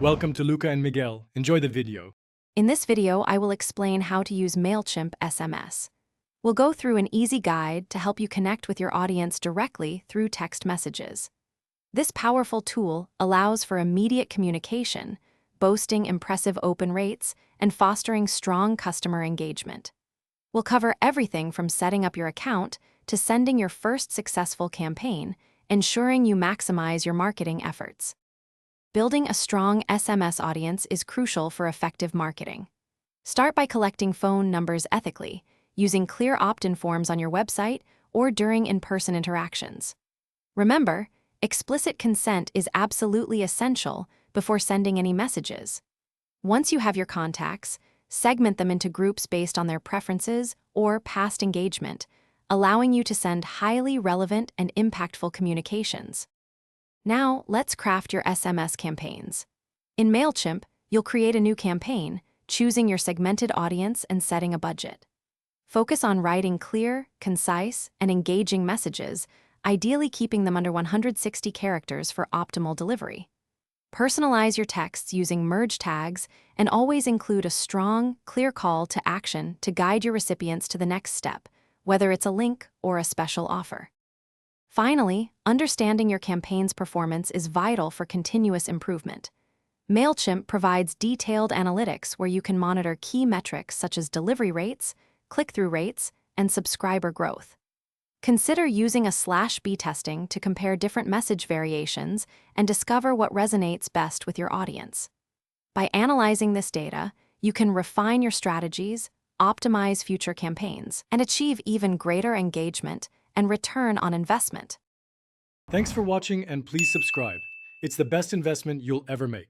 Welcome to Luca and Miguel. Enjoy the video. In this video, I will explain how to use Mailchimp SMS. We'll go through an easy guide to help you connect with your audience directly through text messages. This powerful tool allows for immediate communication, boasting impressive open rates, and fostering strong customer engagement. We'll cover everything from setting up your account to sending your first successful campaign, ensuring you maximize your marketing efforts. Building a strong SMS audience is crucial for effective marketing. Start by collecting phone numbers ethically, using clear opt-in forms on your website or during in-person interactions. Remember, explicit consent is absolutely essential before sending any messages. Once you have your contacts, segment them into groups based on their preferences or past engagement, allowing you to send highly relevant and impactful communications. Now, let's craft your SMS campaigns. In Mailchimp, you'll create a new campaign, choosing your segmented audience and setting a budget. Focus on writing clear, concise, and engaging messages, ideally keeping them under 160 characters for optimal delivery. Personalize your texts using merge tags and always include a strong, clear call to action to guide your recipients to the next step, whether it's a link or a special offer. Finally, understanding your campaign's performance is vital for continuous improvement. Mailchimp provides detailed analytics where you can monitor key metrics such as delivery rates, click-through rates, and subscriber growth. Consider using a /B testing to compare different message variations and discover what resonates best with your audience. By analyzing this data, you can refine your strategies, optimize future campaigns, and achieve even greater engagement and return on investment. Thanks for watching and please subscribe. It's the best investment you'll ever make.